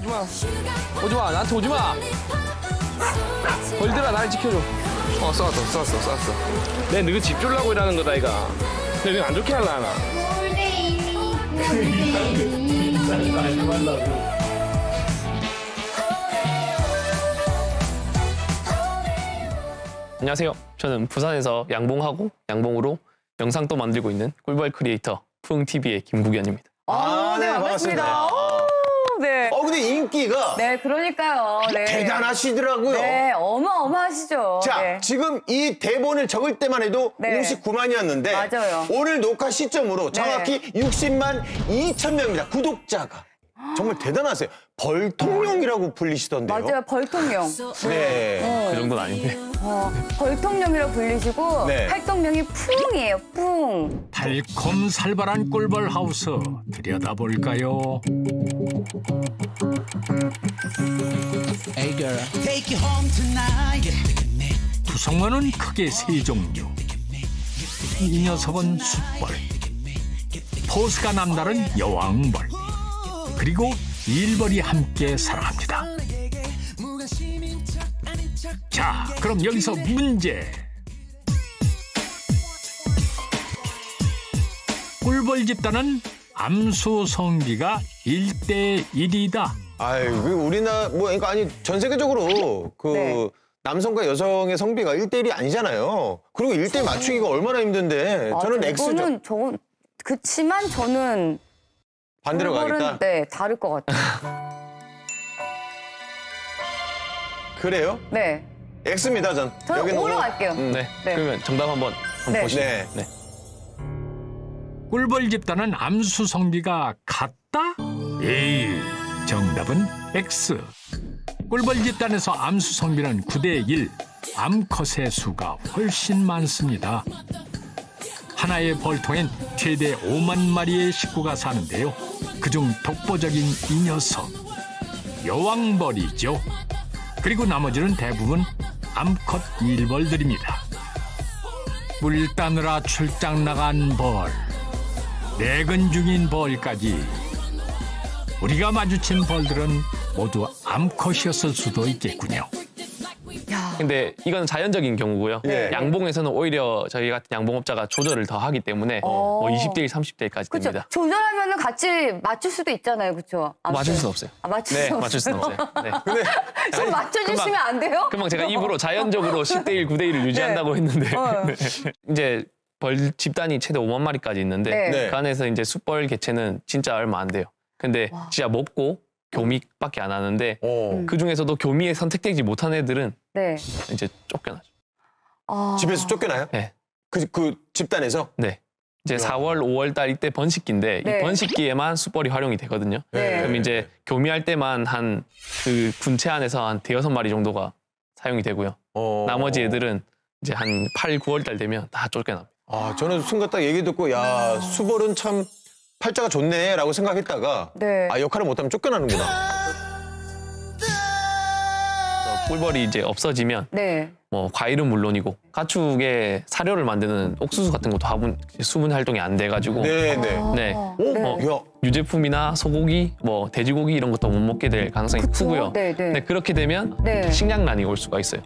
오지 마. 오지 마. 나한테 오지 마. 벌들아, 날 지켜줘. 쏘았어. 내 너희 집 주려고 일하는 거다, 이가. 내가 안 좋게 하려 하나. 안녕하세요. 저는 부산에서 양봉하고 양봉으로 영상도 만들고 있는 꿀벌 크리에이터 푸응TV의 김국현입니다. 네, 반갑습니다. 네. 근데 인기가 네, 그러니까요. 네. 대단하시더라고요. 네, 어마어마하시죠. 자, 네. 지금 이 대본을 적을 때만 해도 네. 59만이었는데 맞아요. 오늘 녹화 시점으로 정확히 60만 2천 명입니다. 구독자가. 정말 대단하세요. 벌통령이라고 불리시던데요. 맞아요, 벌통령. 네. 그 정도는 아닌데. 벌통령이라고 불리시고 네. 활동명이 풍이에요, 풍. 달콤 살벌한 꿀벌 하우스 들여다볼까요? 구성원은 크게 세 종류. 이 녀석은 숫벌, 포스가 남다른 여왕벌, 그리고 일벌이 함께 살아갑니다. 자, 그럼 여기서 문제. 꿀벌 집단은 암수 성비가 1대1이다. 아유, 우리나라 그러니까 아니 전 세계적으로 네. 남성과 여성의 성비가 1대1이 아니잖아요. 그리고 1대1 맞추기가 얼마나 힘든데 저는 X죠. 그치만 저는 반대로 가겠다. 네, 다를 것 같아요. 그래요? 네. X입니다, 전. 저는 여기는 O로 갈게요. 네. 네. 그러면 정답 한번 네. 보시죠. 네. 네. 꿀벌 집단은 암수 성비가 같다? 에이, 정답은 X. 꿀벌 집단에서 암수 성비는 9대1, 암컷의 수가 훨씬 많습니다. 하나의 벌통엔 최대 5만 마리의 식구가 사는데요. 그중 독보적인 이 녀석, 여왕벌이죠. 그리고 나머지는 대부분 암컷 일벌들입니다. 물 따느라 출장 나간 벌, 내근 중인 벌까지. 우리가 마주친 벌들은 모두 암컷이었을 수도 있겠군요. 근데 이건 자연적인 경우고요. 네. 양봉에서는 오히려 저희 같은 양봉업자가 조절을 더 하기 때문에 뭐 20대1, 30대1까지 그렇죠. 됩니다. 조절하면 같이 맞출 수도 있잖아요, 그렇죠? 맞출 수는 없어요. 맞출 네, 수 맞출 수는 없어요. 네. 좀 맞춰주시면 안 돼요? 금방 제가 입으로 자연적으로 10대1, 9대1을 유지한다고 했는데 네. 이제 벌 집단이 최대 5만 마리까지 있는데 네. 그 안에서 이제 숫벌 개체는 진짜 얼마 안 돼요. 근데 진짜 먹고 교미밖에 안 하는데 그 중에서도 교미에 선택되지 못한 애들은 네. 이제 쫓겨나죠. 집에서 쫓겨나요? 네. 그 집단에서? 네. 이제 4월, 5월 달 이때 번식기인데 네. 이 번식기에만 숫벌이 활용이 되거든요. 네. 그럼 이제 교미할 때만 한 그 군체 안에서 한 5-6마리 정도가 사용이 되고요. 나머지 애들은 이제 한 8, 9월 달 되면 다 쫓겨납니다. 저는 순간 딱 얘기 듣고 야, 수벌은 참 팔자가 좋네라고 생각했다가 네. 역할을 못하면 쫓겨나는구나. 꿀벌이 이제 없어지면 네. 뭐 과일은 물론이고 가축의 사료를 만드는 옥수수 같은 것도 수분 활동이 안 돼가지고 네네. 네. 야, 유제품이나 소고기, 뭐 돼지고기 이런 것도 못 먹게 될 가능성이 크고요. 네, 네. 네, 그렇게 되면 네. 식량난이 올 수가 있어요.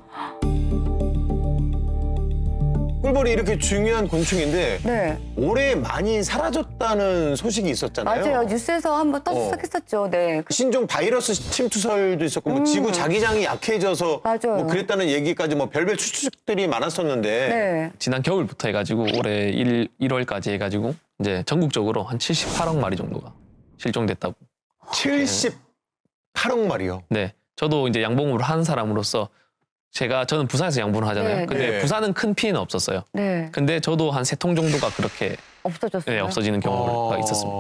꿀벌이 이렇게 중요한 곤충인데 네. 올해 많이 사라졌다는 소식이 있었잖아요. 맞아요. 뉴스에서 한번 떠들썩했었죠. 네. 신종 바이러스 침투설도 있었고 뭐 지구 자기장이 약해져서 맞아요. 뭐 그랬다는 얘기까지 뭐 별별 추측들이 많았었는데 네. 지난 겨울부터 해가지고 올해 1월까지 해가지고 이제 전국적으로 한 78억 마리 정도가 실종됐다고. 78억 마리요. 네, 저도 이제 양봉으로 한 사람으로서 저는 부산에서 양봉을 하잖아요. 네, 근데 네. 부산은 큰 피해는 없었어요. 네. 근데 저도 한 3통 정도가 그렇게 없어졌어요. 없어지는 경우가 있었습니다.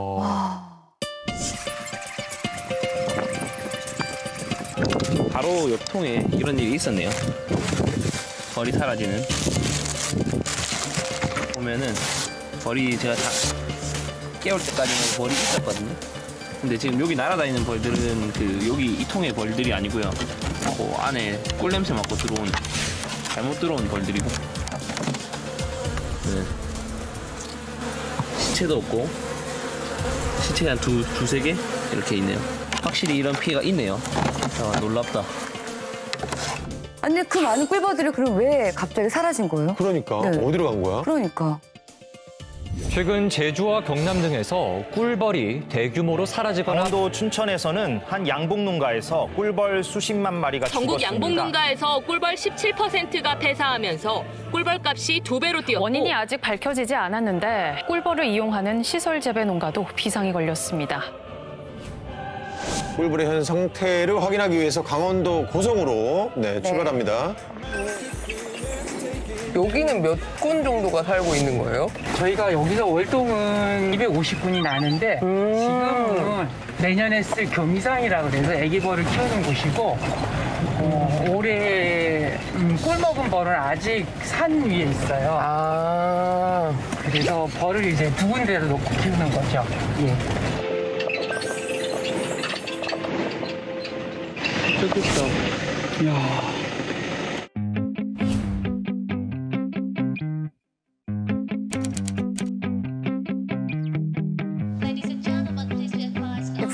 바로 옆 통에 이런 일이 있었네요. 벌이 사라지는. 보면은 벌이 제가 다 깨울 때까지는 벌이 있었거든요. 근데 지금 여기 날아다니는 벌들은 여기 이 통의 벌들이 아니고요. 그 안에 꿀 냄새 맡고 들어온 잘못 들어온 벌들이고. 네. 시체도 없고 시체 한 두세 개 이렇게 있네요. 확실히 이런 피해가 있네요. 놀랍다. 아니 그 많은 꿀벌들이 그럼 왜 갑자기 사라진 거예요? 그러니까 네. 어디로 간 거야? 그러니까. 최근 제주와 경남 등에서 꿀벌이 대규모로 사라지거나 강원도 춘천에서는 한 양봉농가에서 꿀벌 수십만 마리가 전국 죽었습니다. 양봉농가에서 꿀벌 17%가 폐사하면서 꿀벌 값이 2배로 뛰었고 원인이 아직 밝혀지지 않았는데 꿀벌을 이용하는 시설 재배 농가도 비상이 걸렸습니다. 꿀벌의 현 상태를 확인하기 위해서 강원도 고성으로 출발합니다. 여기는 몇 군 정도가 살고 있는 거예요? 저희가 여기서 월동은 250군이 나는데 지금은 내년에 쓸 교미상이라고 그래서 애기벌을 키우는 곳이고 올해 꿀 먹은 벌은 아직 산 위에 있어요. 아, 그래서 벌을 이제 두 군데로 놓고 키우는 거죠. 예. 좋겠다. 이야.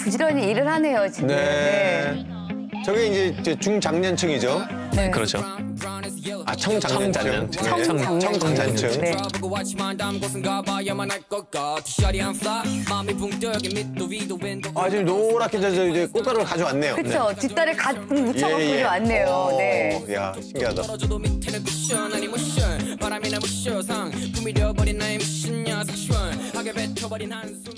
부지런히 일을 하네요 지금. 네. 저게 이제 중장년층이죠. 네. 그렇죠. 아, 청장년층. 청장년층. 네. 아, 지금 노랗게 져서 이제 꽃가루를 가져왔네요. 그렇죠. 뒷다리 갓 묻혀갖고 예, 예. 왔네요. 네. 야, 신기하다.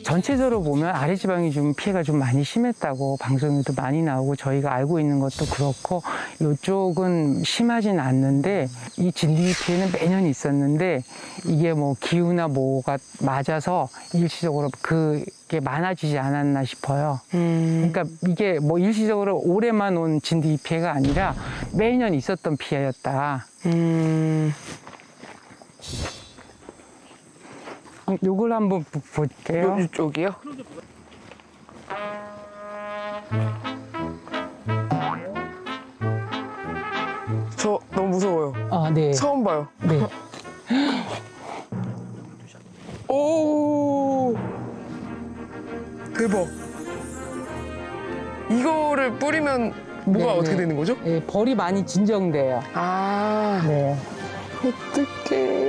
전체적으로 보면 아래 지방이 좀 피해가 좀 많이 심했다고 방송에도 많이 나오고 저희가 알고 있는 것도 그렇고 이쪽은 심하진 않는데 이 진드기 피해는 매년 있었는데 이게 뭐 기후나 뭐가 맞아서 일시적으로 그게 많아지지 않았나 싶어요. 그러니까 이게 뭐 일시적으로 올해만 온 진드기 피해가 아니라 매년 있었던 피해였다. 요걸 한번 볼게요. 이쪽이요? 저 너무 무서워요. 아, 네. 처음 봐요. 네. 오, 대박. 이거를 뿌리면 뭐가 네, 어떻게 네. 되는 거죠? 네, 벌이 많이 진정돼요. 아, 네. 어떡해.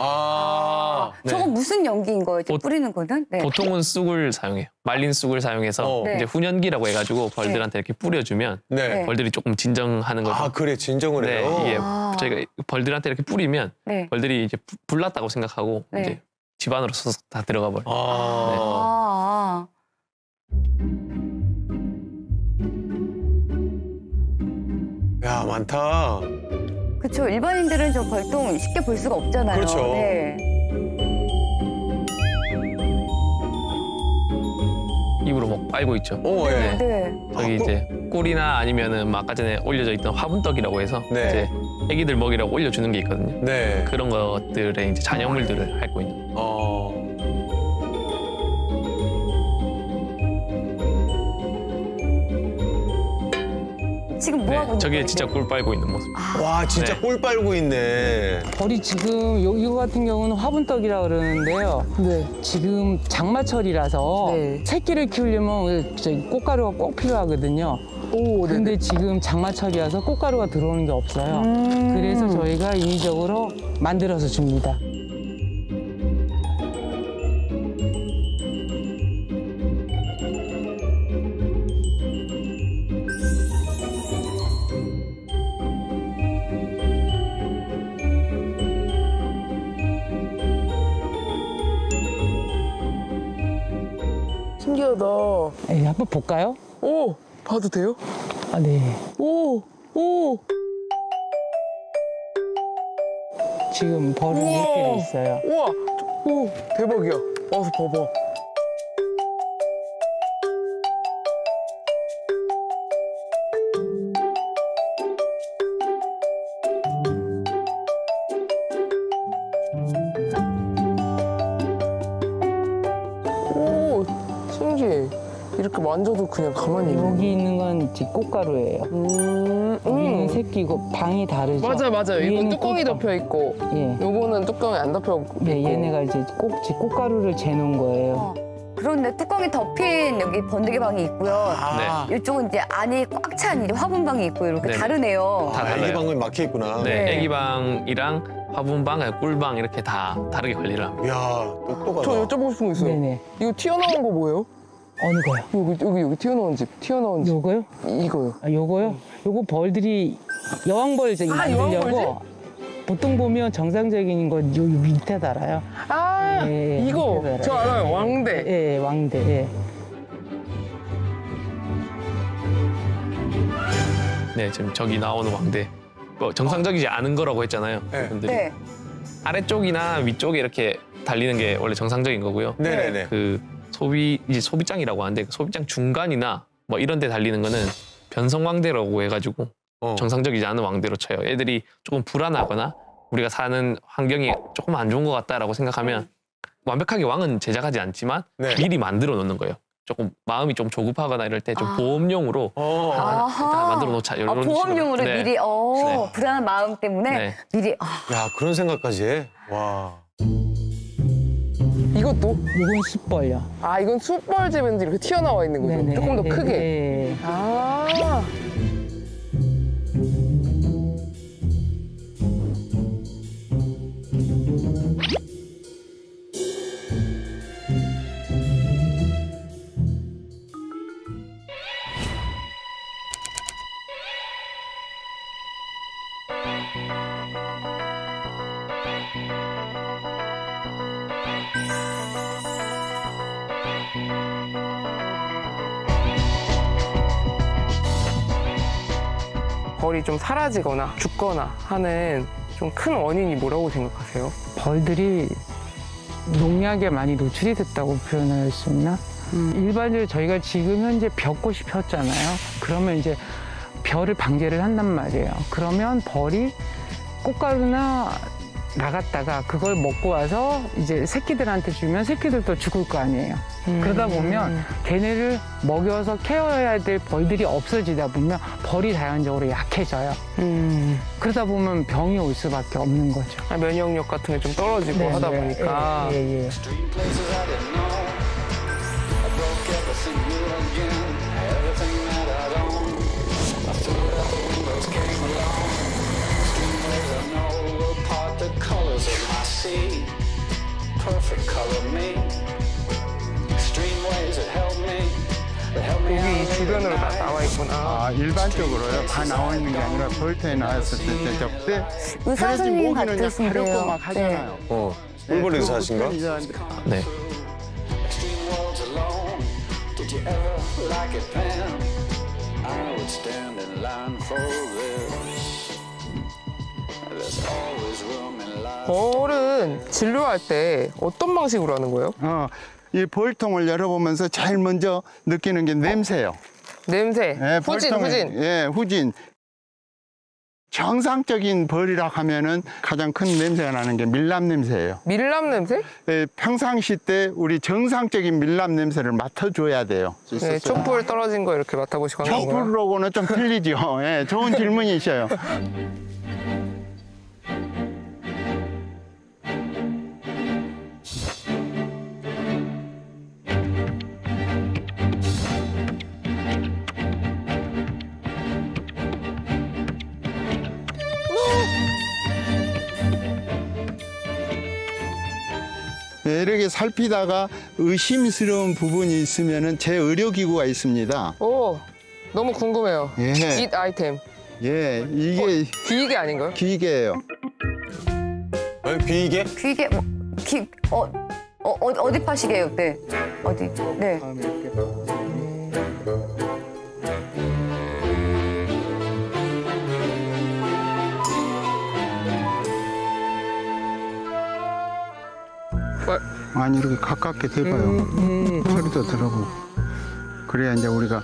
아, 네. 저건 무슨 연기인 거예요? 보- 뿌리는 거는? 네. 보통은 쑥을 사용해요. 말린 쑥을 사용해서 네. 이제 훈연기라고 해가지고 벌들한테 이렇게 뿌려주면 네. 벌들이 조금 진정하는 거죠. 아, 그래, 진정을 네, 해요? 이게 아. 저희가 벌들한테 이렇게 뿌리면 네. 벌들이 이제 불났다고 생각하고 네. 이제 집안으로 쏙 다 들어가 버려요. 아. 아. 야, 많다. 그렇죠. 일반인들은 저 벌통 쉽게 볼 수가 없잖아요. 그렇죠. 네. 입으로 막 빨고 있죠. 예. 네. 네. 저기 이제 꿀이나 아니면은 뭐 아까 전에 올려져 있던 화분떡이라고 해서 네. 이제 애기들 먹이라고 올려주는 게 있거든요. 네. 그런 것들의 이제 잔여물들을 핥고 있는. 지금 뭐 네, 하고 있는 저게 거예요? 진짜 꿀 빨고 있는 모습. 와, 진짜 네. 꿀 빨고 있네. 벌이 지금 이거 같은 경우는 화분떡이라 그러는데요. 네. 지금 장마철이라서 네. 새끼를 키우려면 저기 꽃가루가 꼭 필요하거든요. 오, 네. 근데 지금 장마철이라서 꽃가루가 들어오는 게 없어요. 그래서 저희가 인위적으로 만들어서 줍니다. 신기하다. 네, 한번 볼까요? 오, 봐도 돼요? 아, 네. 오, 오. 지금 벌은 우와. 이렇게 돼 있어요. 우와, 오, 대박이야. 와서 봐봐. 오, 신기해. 이렇게 만져도 그냥 가만히 있네. 여기 있는 건 이제 꽃가루예요. 여기는 새끼고 방이 다르죠. 맞아요. 이건 얘는 뚜껑이 꽃- 덮여 있고, 예. 요거는 뚜껑이 안 덮여 있고. 네, 얘네가 이제 꽃가루를 재놓은 거예요. 그런데 뚜껑이 덮인 여기 번데기 방이 있고요. 네. 이쪽은 이제 안이 꽉 찬 이제 화분방이 있고 이렇게 네. 다르네요. 다 달라요. 애기 방에 막혀 있구나. 네, 네. 애기방이랑 화분방, 꿀방 이렇게 다 다르게 관리를 합니다. 이야, 똑똑하다. 저 여쭤보고 싶은 거 있어요. 네네. 이거 튀어나온 거 뭐예요? 어느 거요? 여기 튀어나온 집. 튀어나온 집. 요거요? 이거요. 아, 요거요? 요거 벌들이 여왕벌 저기 만들려고 여왕벌지? 보통 보면 정상적인 건 요 밑에 달아요. 아, 예, 이거. 밑에 달아요. 저 알아요. 왕대. 예, 왕대. 예. 네, 지금 저기 나오는 왕대. 정상적이지 않은 거라고 했잖아요. 네. 분들이. 네. 아래쪽이나 위쪽에 이렇게 달리는 게 원래 정상적인 거고요. 네네네. 그 이제 소비장이라고 하는데 그 소비장 중간이나 뭐 이런 데 달리는 거는 변성왕대라고 해가지고 정상적이지 않은 왕대로 쳐요. 애들이 조금 불안하거나 우리가 사는 환경이 조금 안 좋은 것 같다라고 생각하면 완벽하게 왕은 제작하지 않지만 네. 미리 만들어 놓는 거예요. 조금 마음이 좀 조급하거나 이럴 때 좀 보험용으로 일단 만들어 놓자. 이런 보험용으로 식으로. 네. 미리 네. 불안한 마음 때문에 네. 미리 야, 그런 생각까지 해? 와. 이것도? 요건 숯벌요. 아, 이건 숯벌집인데 이렇게 튀어나와 있는 거죠? 네네. 조금 더 크게. 네. 아. 벌이 좀 사라지거나 죽거나 하는 좀 큰 원인이 뭐라고 생각하세요? 벌들이 농약에 많이 노출이 됐다고 표현할 수 있나? 일반적으로 저희가 지금 현재 벼꽃이 폈잖아요. 그러면 이제 벼를 방제를 한단 말이에요. 그러면 벌이 꽃가루나 나갔다가 그걸 먹고 와서 이제 새끼들한테 주면 새끼들도 죽을 거 아니에요. 그러다 보면 걔네를 먹여서 케어해야 될 벌들이 없어지다 보면 벌이 자연적으로 약해져요. 그러다 보면 병이 올 수밖에 없는 거죠. 아, 면역력 같은 게 좀 떨어지고 네, 하다 네, 보니까. 예. 여기 이 주변으로 다 나와 있구나. 아, 일반적으로요. 다 나와 있는 게 아니라 벌터에 나왔을 때 적대 의사 선생님 모기는 그냥 같으신데요. 가렵고 막 하잖아요. 꿀벌 의사신가? 네. 벌은 진료할 때 어떤 방식으로 하는 거예요? 이 벌통을 열어보면서 제일 먼저 느끼는 게 냄새예요. 냄새, 예, 후진, 벌통에, 후진. 예, 후진. 정상적인 벌이라 하면은 가장 큰 냄새가 나는 게 밀랍 냄새예요. 밀랍 냄새? 예, 평상시 때 우리 정상적인 밀랍 냄새를 맡아줘야 돼요. 네, 촛불 떨어진 거 이렇게 맡아보시고 하는 거예요? 촛불로고는 좀 틀리죠. 예, 좋은 질문이셔요. 네, 이렇게 살피다가 의심스러운 부분이 있으면 제 의료기구가 있습니다. 오, 너무 궁금해요. 예. 잇 아이템. 예, 이게 귀이개 아닌가요? 귀이개예요. 귀이개? 귀이개 어디 파시게요? 네. 어디? 네. 아니 이렇게 가깝게 대봐요. 소리도 들어보고. 그래야 이제 우리가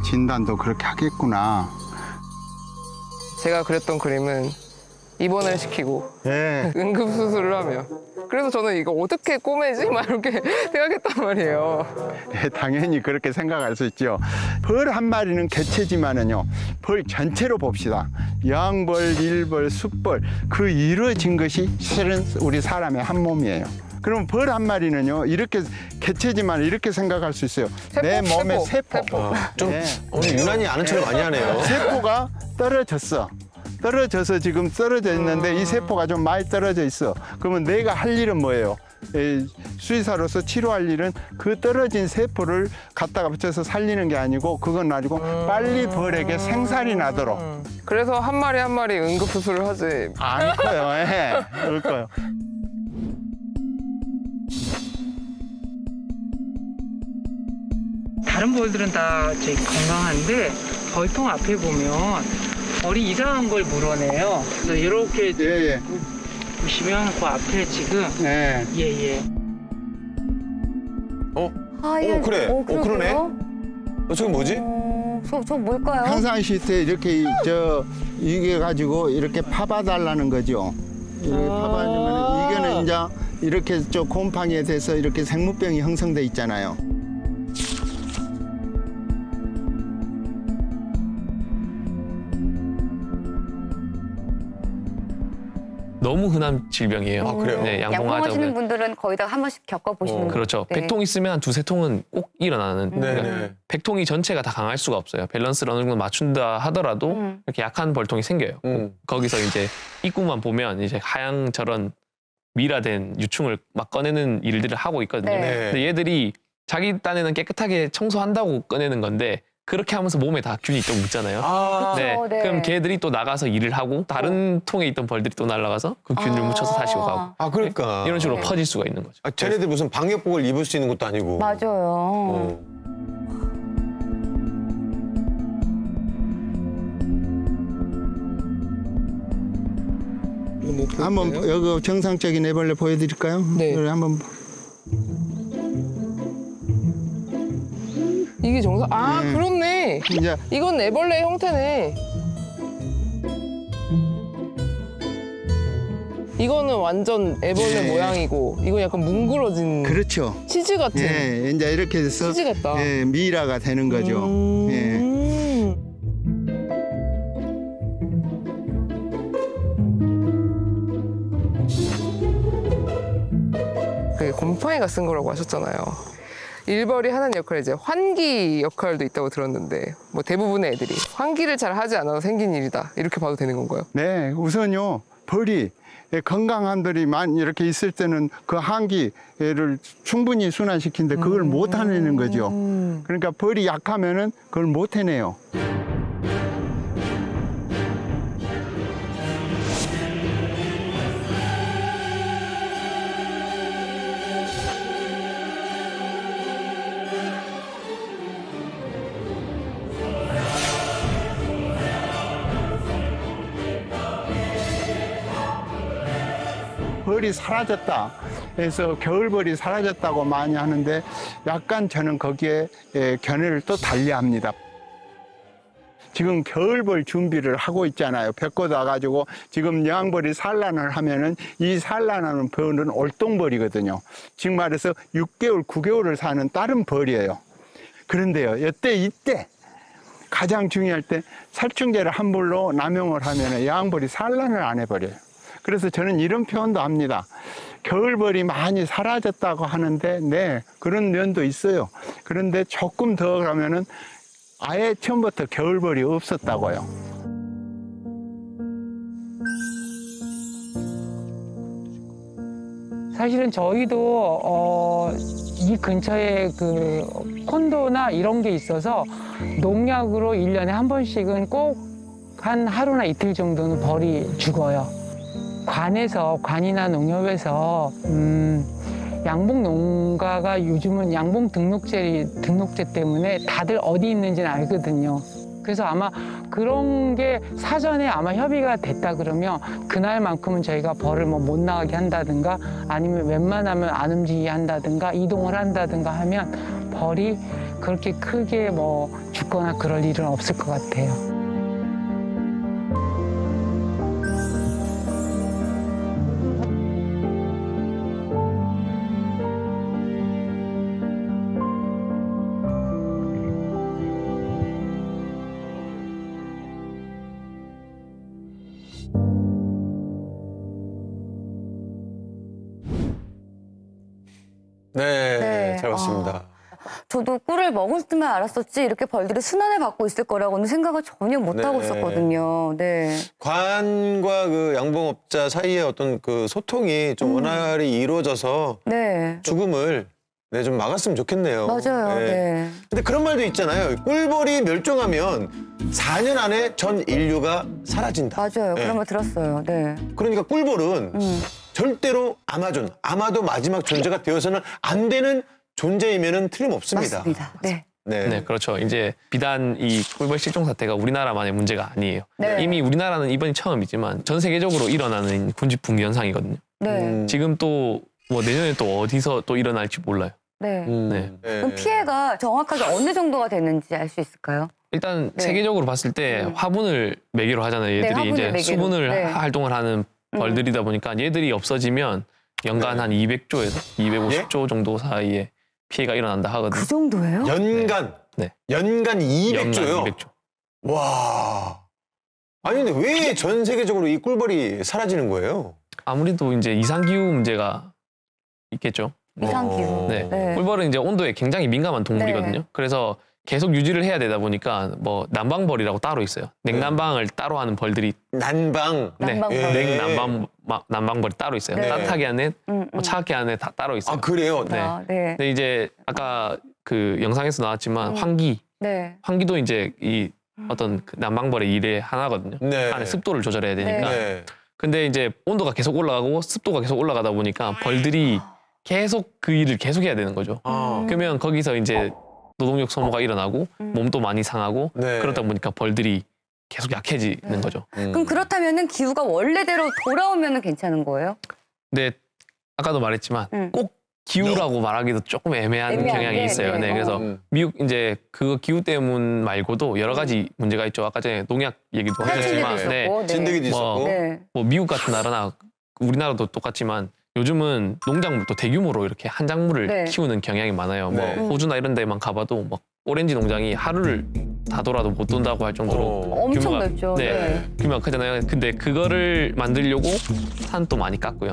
진단도 그렇게 하겠구나. 제가 그렸던 그림은 입원을 시키고 예. 응급수술을 하며 그래서 저는 이거 어떻게 꼬매지? 막 이렇게 생각했단 말이에요. 예, 당연히 그렇게 생각할 수 있죠. 벌 한 마리는 개체지만은요, 벌 전체로 봅시다. 여왕벌, 일벌, 숯벌 그 이루어진 것이 실은 우리 사람의 한 몸이에요. 그럼 벌 한 마리는요 이렇게 개체지만 이렇게 생각할 수 있어요. 내 몸의 세포. 좀 네. 오늘 유난히 아는 척을 많이 하네요. 세포가 떨어졌어. 떨어져서 지금 떨어져 있는데 이 세포가 좀 많이 떨어져 있어. 그러면 내가 할 일은 뭐예요? 수의사로서 치료할 일은 그 떨어진 세포를 갖다가 붙여서 살리는 게 아니고 그건 아니고 빨리 벌에게 생살이 나도록. 그래서 한 마리 한 마리 응급수술을 하지. 안 커요. 예. 그럴 거예요. 다른 벌들은 다 저기 건강한데 벌통 앞에 보면 벌이 이상한 걸 물어내요. 그래서 이렇게 예. 보시면 그 앞에 지금 네. 예예. 그래. 그러네. 저게 뭐지? 저 뭘까요? 항상시트에 이렇게 이게 가지고 이렇게 파봐달라는 거죠. 이렇게 파봐주면 이거는 이제 이렇게 곰팡이에 대해서 이렇게 생무병이 형성돼 있잖아요. 너무 흔한 질병이에요. 아, 그래요? 네, 양봉하시는 분들은 거의 다 한 번씩 겪어보시는 그렇죠. 네. 100통 있으면 한 두세 통은 꼭 일어나는. 네네. 그러니까 100통이 전체가 다 강할 수가 없어요. 밸런스를 어느 정도 맞춘다 하더라도 이렇게 약한 벌통이 생겨요. 거기서 이제 입구만 보면 이제 하양 저런 미라된 유충을 막 꺼내는 일들을 하고 있거든요. 네. 근데 얘들이 자기 딴에는 깨끗하게 청소한다고 꺼내는 건데 그렇게 하면서 몸에 다 균이 또 묻잖아요. 네. 네. 그럼 걔들이 또 나가서 일을 하고 다른 통에 있던 벌들이 또 날아가서 그 균을 묻혀서 다시 가고. 그러니까. 이런 식으로 퍼질 수가 있는 거죠. 쟤네들 무슨 방역복을 입을 수 있는 것도 아니고. 맞아요. 한번 여기 정상적인 애벌레 보여드릴까요? 네. 한번. 이게 정상? 네. 그렇네. 이제 이건 애벌레 형태네. 이거는 완전 애벌레 모양이고 이건 약간 뭉그러진 그렇죠. 치즈 같은. 예, 이제 이렇게 해서 치즈 같다. 예, 미라가 되는 거죠. 예. 그게 곰팡이가 쓴 거라고 하셨잖아요. 일벌이 하는 역할이 이제 환기 역할도 있다고 들었는데 뭐 대부분의 애들이 환기를 잘 하지 않아서 생긴 일이다 이렇게 봐도 되는 건가요? 네, 우선요 벌이 건강한 벌이 많이 이렇게 있을 때는 그 환기를 충분히 순환시키는데 그걸 못 해내는 거죠. 그러니까 벌이 약하면은 그걸 못 해내요. 벌이 사라졌다. 그래서 겨울벌이 사라졌다고 많이 하는데 약간 저는 거기에 견해를 또 달리합니다. 지금 겨울벌 준비를 하고 있잖아요. 벽고 나가지고 지금 여왕벌이 산란을 하면은 이 산란하는 벌은 올동벌이거든요. 지금 말해서 6개월, 9개월을 사는 다른 벌이에요. 그런데요, 이때 가장 중요할 때 살충제를 함부로 남용을 하면은 여왕벌이 산란을 안 해버려요. 그래서 저는 이런 표현도 합니다. 겨울벌이 많이 사라졌다고 하는데 네, 그런 면도 있어요. 그런데 조금 더 가면은 아예 처음부터 겨울벌이 없었다고요. 사실은 저희도 이 근처에 그 콘도나 이런 게 있어서 농약으로 1년에 한 번씩은 꼭 한 하루나 이틀 정도는 벌이 죽어요. 관이나 농협에서 양봉 농가가 요즘은 양봉 등록제 때문에 다들 어디 있는지는 알거든요. 그래서 아마 그런 게 사전에 아마 협의가 됐다 그러면 그날만큼은 저희가 벌을 뭐 못 나가게 한다든가 아니면 웬만하면 안 움직이게 한다든가 이동을 한다든가 하면 벌이 그렇게 크게 뭐 죽거나 그럴 일은 없을 것 같아요. 잘 봤습니다. 저도 꿀을 먹을 때만 알았었지 이렇게 벌들이 순환을 받고 있을 거라고는 생각을 전혀 못 하고 있었거든요. 네. 관과 그 양봉업자 사이의 어떤 그 소통이 좀 원활히 이루어져서 네. 죽음을 좀 막았으면 좋겠네요. 맞아요. 네. 근데 그런 말도 있잖아요. 꿀벌이 멸종하면 4년 안에 전 인류가 사라진다. 맞아요. 그런 말 들었어요. 네. 그러니까 꿀벌은 절대로 아마도 마지막 존재가 되어서는 안 되는 존재이면은 틀림없습니다. 맞습니다. 네. 네, 그렇죠. 이제 비단 이 꿀벌 실종 사태가 우리나라만의 문제가 아니에요. 네. 이미 우리나라는 이번이 처음이지만 전 세계적으로 일어나는 군집붕괴 현상이거든요. 네. 지금 또 뭐 내년에 또 어디서 또 일어날지 몰라요. 네. 네. 그럼 피해가 정확하게 어느 정도가 되는지 알 수 있을까요? 일단 세계적으로 봤을 때 화분을 매개로 하잖아요. 얘들이 화분을 이제 매개로. 수분을 활동을 하는 벌들이다 보니까 얘들이 없어지면 연간 한 200조에서 250조 정도 사이에 피해가 일어난다 하거든요. 그 정도예요? 연간? 네. 연간 200조요? 연간 200조. 와. 아니 근데 왜 전 세계적으로 이 꿀벌이 사라지는 거예요? 아무래도 이제 이상기후 문제가 있겠죠. 이상기후. 네. 꿀벌은 이제 온도에 굉장히 민감한 동물이거든요. 그래서 계속 유지를 해야 되다 보니까 뭐 난방벌이라고 따로 있어요. 냉난방을 따로 하는 벌들이 난방. 네. 난방벌이 따로 있어요. 네. 따뜻하게 하는, 뭐 차갑게 하는 다 따로 있어요. 아 그래요? 네. 근데 이제 아까 그 영상에서 나왔지만 환기. 네. 환기도 이제 이 어떤 그 난방벌의 일의 하나거든요. 네. 안에 습도를 조절해야 되니까. 네. 근데 이제 온도가 계속 올라가고 습도가 계속 올라가다 보니까 벌들이 계속 그 일을 계속 해야 되는 거죠. 그러면 거기서 이제 노동력 소모가 일어나고 몸도 많이 상하고 그러다 보니까 벌들이 계속 약해지는 거죠. 그럼 그렇다면은 기후가 원래대로 돌아오면은 괜찮은 거예요? 근데 아까도 말했지만 꼭 기후라고 말하기도 조금 애매한 경향이 있어요. 네, 그래서 미국 이제 그 기후 때문 말고도 여러 가지 문제가 있죠. 아까 전에 농약 얘기도 하셨지만, 진드기도 있었고, 뭐 미국 같은 나라나 우리나라도 똑같지만 요즘은 농작물도 대규모로 이렇게 한 작물을 키우는 경향이 많아요. 뭐 호주나 이런 데만 가봐도 막 오렌지 농장이 하루를 다 돌아도 못 돈다고 할 정도로 엄청 넓죠. 규모가 크잖아요. 근데 그거를 만들려고 산도 많이 깎고요.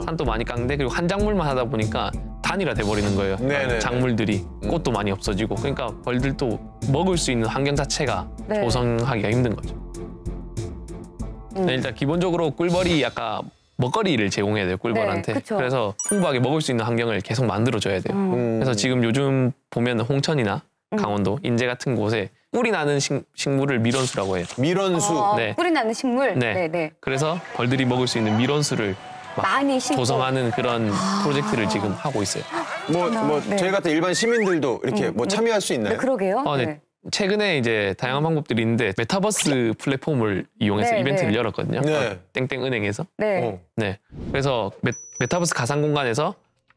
산도 많이 깎는데 그리고 한 작물만 하다 보니까 단일화 돼버리는 거예요. 작물들이 꽃도 많이 없어지고 그러니까 벌들도 먹을 수 있는 환경 자체가 조성하기가 힘든 거죠. 일단 기본적으로 꿀벌이 아까 먹거리를 제공해야 돼요, 꿀벌한테. 그래서 풍부하게 먹을 수 있는 환경을 계속 만들어줘야 돼요. 그래서 지금 요즘 보면 홍천이나 강원도, 인제 같은 곳에 꿀이 나는 식물을 밀원수라고 해요. 밀원수? 네. 꿀이 나는 식물? 네. 그래서 벌들이 먹을 수 있는 밀원수를 많이 조성하는 그런 프로젝트를 지금 하고 있어요. 저희 같은 일반 시민들도 이렇게 뭐 참여할 수 있나요? 네, 그러게요. 최근에 이제 다양한 방법들이 있는데 메타버스 플랫폼을 이용해서 이벤트를 열었거든요. 땡땡은행에서. 네. 그래서 메타버스 가상 공간에서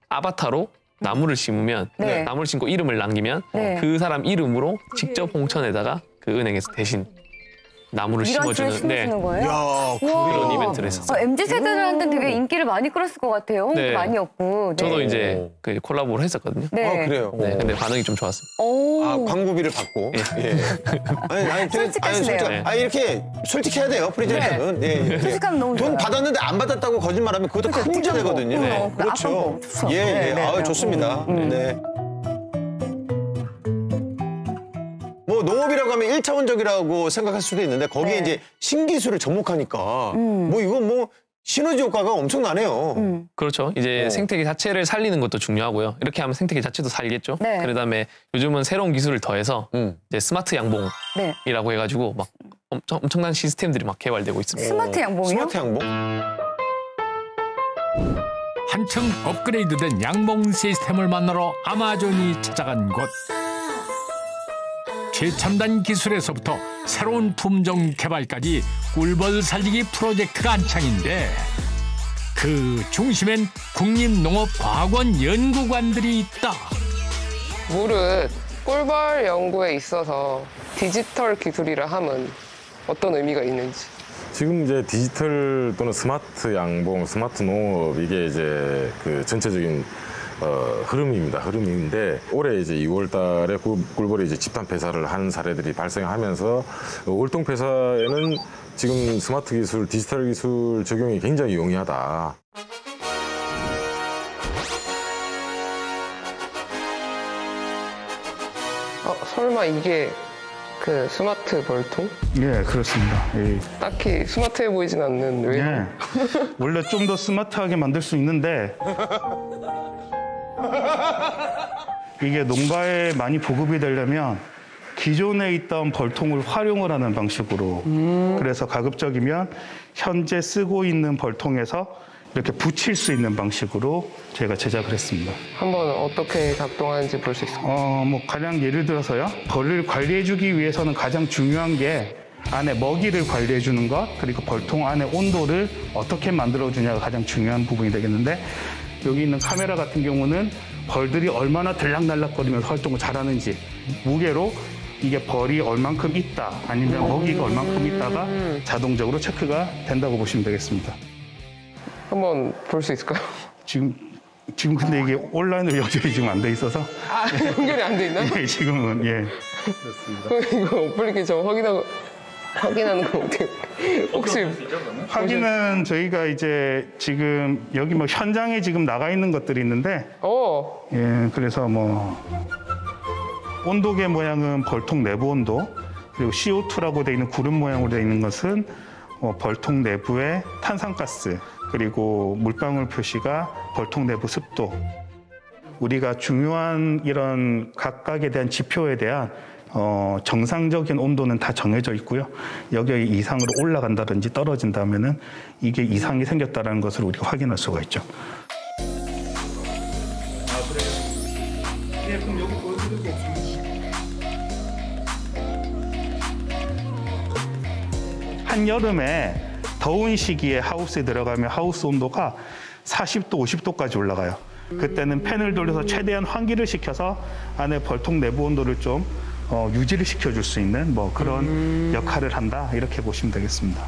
아바타로 나무를 심으면 나무를 심고 이름을 남기면 그 사람 이름으로 직접 홍천에다가 그 은행에서 대신 나무를 심어주는 거예요? 그런 이벤트를 했었어요. MZ세대들한테는 되게 인기를 많이 끌었을 것 같아요. 홍보 많이 없고. 저도 이제 그 콜라보를 했었거든요. 그래요? 네, 근데 반응이 좀 좋았습니다. 광고비를 받고. 아니, 솔직하시네요. 이렇게 솔직해야 돼요, 프리젠터는. 솔직하면 너무 좋아요. 돈 받았는데 안 받았다고 거짓말하면 그것도 큰 문제 되거든요. 그렇죠. 좋습니다. 네. 뭐 농업이라고 하면 1차원적이라고 생각할 수도 있는데 거기에 이제 신기술을 접목하니까 뭐 이건 뭐 시너지 효과가 엄청나네요. 그렇죠. 이제 생태계 자체를 살리는 것도 중요하고요. 이렇게 하면 생태계 자체도 살겠죠. 그다음에 요즘은 새로운 기술을 더해서 이제 스마트 양봉이라고 해가지고 막 엄청난 시스템들이 막 개발되고 있습니다. 스마트 양봉이요? 스마트 양봉? 한층 업그레이드된 양봉 시스템을 만나러 아마존이 찾아간 곳. 최첨단 기술에서부터 새로운 품종 개발까지 꿀벌 살리기 프로젝트가 한창인데 그 중심엔 국립농업과학원 연구관들이 있다. 물은 꿀벌 연구에 있어서 디지털 기술이라 함은 어떤 의미가 있는지. 지금 이제 디지털 또는 스마트 양봉, 스마트 농업 이게 이제 그 전체적인 흐름인데 올해 이제 2월 달에 꿀벌이 이제 집단 폐사를 한 사례들이 발생하면서 월동 폐사에는 지금 스마트 기술, 디지털 기술 적용이 굉장히 용이하다. 설마 이게 그 스마트 벌통? 예, 그렇습니다. 예. 딱히 스마트해 보이진 않는 왜? 예. 원래 좀 더 스마트하게 만들 수 있는데 이게 농가에 많이 보급이 되려면 기존에 있던 벌통을 활용을 하는 방식으로 그래서 가급적이면 현재 쓰고 있는 벌통에서 이렇게 붙일 수 있는 방식으로 저희가 제작을 했습니다. 한번 어떻게 작동하는지 볼 수 있을까요? 뭐 가령 예를 들어서요. 벌을 관리해주기 위해서는 가장 중요한 게 안에 먹이를 관리해주는 것 그리고 벌통 안에 온도를 어떻게 만들어주냐가 가장 중요한 부분이 되겠는데 여기 있는 카메라 같은 경우는 벌들이 얼마나 들락날락거리면서 활동을 잘하는지 무게로 이게 벌이 얼만큼 있다 아니면 먹이가 얼만큼 있다가 자동적으로 체크가 된다고 보시면 되겠습니다. 한번 볼 수 있을까요? 지금 근데 이게 온라인으로 연결이 지금 안 돼 있어서 연결이 안 돼 있나요? 예, 지금은 예. 그렇습니다. 이거 어플리케이션 확인하는 거 어떻게 혹시 확인은 저희가 이제 지금 여기 뭐 현장에 지금 나가 있는 것들이 있는데 예, 그래서 뭐 온도계 모양은 벌통 내부 온도 그리고 CO2라고 돼 있는 구름 모양으로 돼 있는 것은 벌통 내부의 탄산가스 그리고 물방울 표시가 벌통 내부 습도 우리가 중요한 이런 각각에 대한 지표에 대한 정상적인 온도는 다 정해져 있고요. 여기 이상으로 올라간다든지 떨어진다면은 이게 이상이 생겼다는 것을 우리가 확인할 수가 있죠. 아 그래요? 네, 그럼 여기 보여드릴 게 없습니다. 한여름에 더운 시기에 하우스에 들어가면 하우스 온도가 40도, 50도까지 올라가요. 그때는 팬을 돌려서 최대한 환기를 시켜서 안에 벌통 내부 온도를 좀 유지를 시켜줄 수 있는 뭐 그런 역할을 한다 이렇게 보시면 되겠습니다.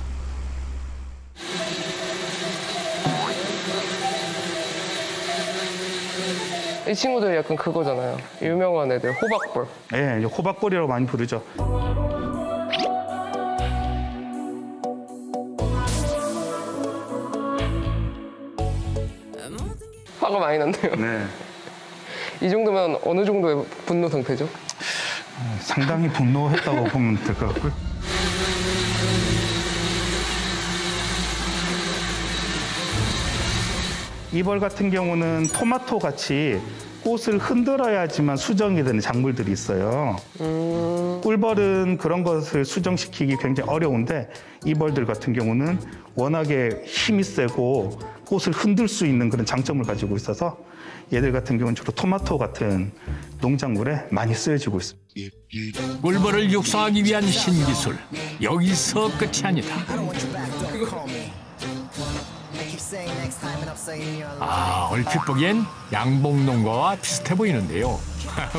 이 친구들 약간 그거잖아요. 유명한 애들 호박벌. 네, 호박벌이라고 많이 부르죠. 화가 많이 난대요. 네. 이 정도면 어느 정도의 분노 상태죠? 상당히 분노했다고 보면 될 것 같고요. 이 벌 같은 경우는 토마토 같이 꽃을 흔들어야지만 수정이 되는 작물들이 있어요. 꿀벌은 그런 것을 수정시키기 굉장히 어려운데 이 벌들 같은 경우는 워낙에 힘이 세고 꽃을 흔들 수 있는 그런 장점을 가지고 있어서 얘들 같은 경우는 주로 토마토 같은 농작물에 많이 쓰여지고 있습니다. 꿀벌을 육성하기 위한 신기술 여기서 끝이 아니다. 얼핏 보기엔 양봉농가와 비슷해 보이는데요.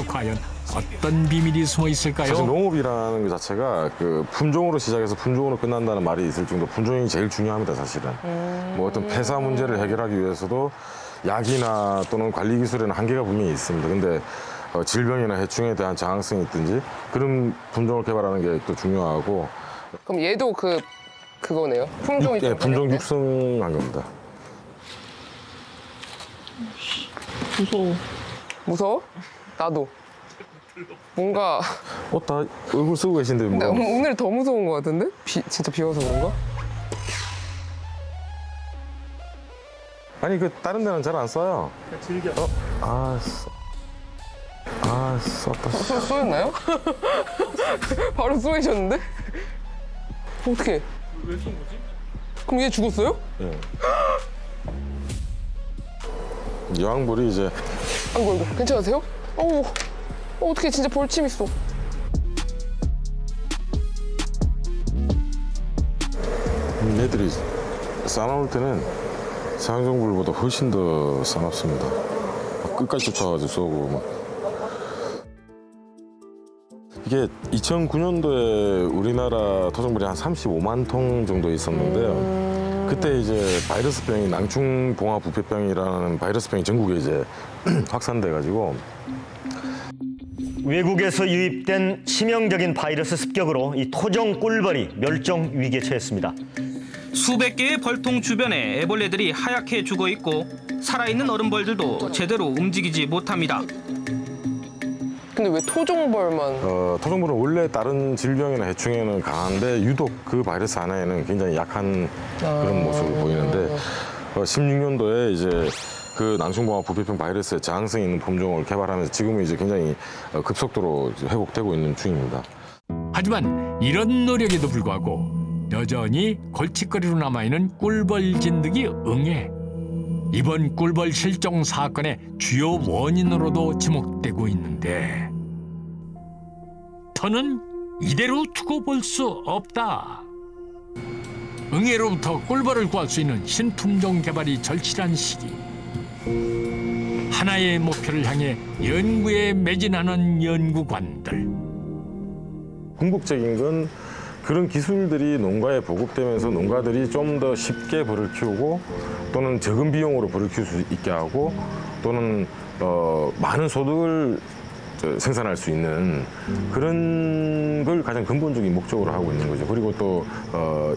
과연 어떤 비밀이 숨어 있을까요? 사실 농업이라는 것 자체가 그 품종으로 시작해서 품종으로 끝난다는 말이 있을 정도 품종이 제일 중요합니다, 사실은. 뭐 어떤 폐사 문제를 해결하기 위해서도 약이나 또는 관리 기술에는 한계가 분명히 있습니다. 근데 질병이나 해충에 대한 저항성이 있든지 그런 품종을 개발하는 게 또 중요하고. 그럼 얘도 그거네요? 품종이 네, 품종 육성한 겁니다. 무서워. 무서워? 나도. 뭔가. 다 얼굴 쓰고 계신데 뭐. 근데 오늘 더 무서운 것 같은데? 진짜 비 와서 그런가? 아니 다른 데는 잘 안 써요. 즐겨. 썼다. 쏘였나요? 바로 쏘이셨는데? 어떡해. 왜 쏜 거지? 그럼 얘 죽었어요? 네. 여왕벌이 이제. 아이고, 괜찮으세요? 어떡해, 진짜 벌침 있어. 얘들이 싸나올 때는 상종불보다 훨씬 더 싸납습니다. 끝까지 쫓아가지고 쏘고 막. 이게 2009년도에 우리나라 토종벌이 한 35만 통 정도 있었는데요. 그때 이제 바이러스병이 낭충봉화부패병이라는 바이러스병이 전국에 이제 확산돼가지고 외국에서 유입된 치명적인 바이러스 습격으로 이 토종 꿀벌이 멸종 위기에 처했습니다. 수백 개의 벌통 주변에 애벌레들이 하얗게 죽어 있고 살아있는 어른벌들도 제대로 움직이지 못합니다. 근데 왜 토종벌만? 토종벌은 원래 다른 질병이나 해충에는 강한데 유독 그 바이러스 하나에는 굉장히 약한 그런 모습을 보이는데 16년도에 이제 그 낭충봉합 부비병 바이러스의 저항성 있는 품종을 개발하면서 지금은 이제 굉장히 급속도로 회복되고 있는 중입니다. 하지만 이런 노력에도 불구하고 여전히 골칫거리로 남아있는 꿀벌 진드기 응애. 이번 꿀벌 실종 사건의 주요 원인으로도 지목되고 있는데 더는 이대로 두고 볼 수 없다. 응애로부터 꿀벌을 구할 수 있는 신품종 개발이 절실한 시기. 하나의 목표를 향해 연구에 매진하는 연구관들. 궁극적인 건 그런 기술들이 농가에 보급되면서 농가들이 좀 더 쉽게 벌을 키우고 또는 적은 비용으로 벌을 키울 수 있게 하고 또는 많은 소득을 생산할 수 있는 그런 걸 가장 근본적인 목적으로 하고 있는 거죠. 그리고 또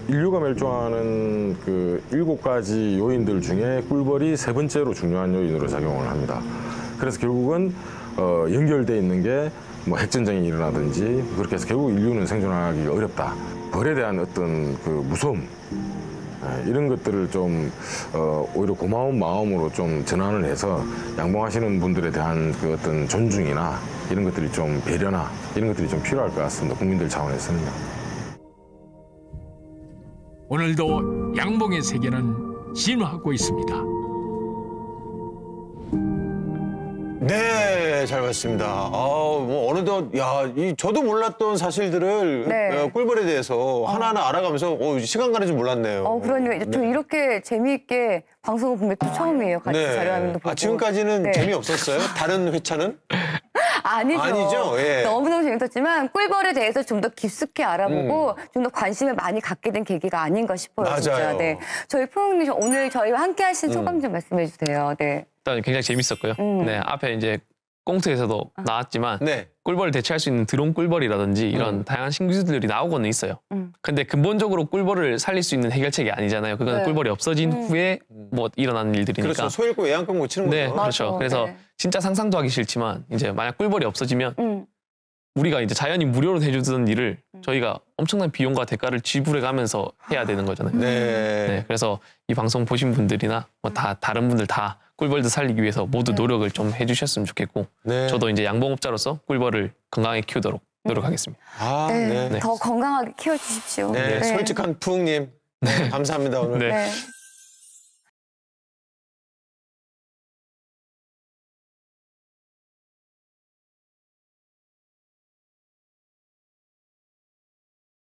인류가 멸종하는 그 7가지 요인들 중에 꿀벌이 3번째로 중요한 요인으로 작용을 합니다. 그래서 결국은 연결돼 있는 게 뭐 핵전쟁이 일어나든지 그렇게 해서 결국 인류는 생존하기가 어렵다. 벌에 대한 어떤 그 무서움 이런 것들을 좀 오히려 고마운 마음으로 좀 전환을 해서 양봉하시는 분들에 대한 그 어떤 존중이나 이런 것들이 좀 배려나 이런 것들이 좀 필요할 것 같습니다. 국민들 차원에서는. 오늘도 양봉의 세계는 진화하고 있습니다. 네, 잘 봤습니다. 뭐 어느덧 저도 몰랐던 사실들을 네. 꿀벌에 대해서 하나하나 알아가면서 시간 가는 줄 몰랐네요. 그러니까 저 이렇게 재미있게 방송을 본 게 또 처음이에요. 같이 자료화면도 보고. 지금까지는 재미없었어요? 다른 회차는? 아니죠. 예. 너무너무 재밌었지만 꿀벌에 대해서 좀 더 깊숙이 알아보고 좀 더 관심을 많이 갖게 된 계기가 아닌가 싶어요. 맞아요. 진짜. 네. 저희 포용님 오늘 저희와 함께 하신 소감 좀 말씀해 주세요. 네. 일단 굉장히 재밌었고요. 네, 앞에 이제 꽁트에서도 나왔지만 꿀벌을 대체할 수 있는 드론 꿀벌이라든지 이런 다양한 신기술들이 나오고는 있어요. 근데 근본적으로 꿀벌을 살릴 수 있는 해결책이 아니잖아요. 그건 꿀벌이 없어진 후에 뭐 일어나는 일들이니까. 그렇죠. 소일고 애완병 못 치는 거죠. 네, 그렇죠. 그래서 진짜 상상도 하기 싫지만 이제 만약 꿀벌이 없어지면 우리가 이제 자연이 무료로 해주던 일을 저희가 엄청난 비용과 대가를 지불해가면서 해야 되는 거잖아요. 네, 그래서 이 방송 보신 분들이나 뭐 다 다른 분들 다 꿀벌들 살리기 위해서 모두 노력을 좀 해주셨으면 좋겠고 저도 이제 양봉업자로서 꿀벌을 건강하게 키우도록 노력하겠습니다. 더 건강하게 키워주십시오. 네, 솔직한 푸웅님 감사합니다 오늘. 네.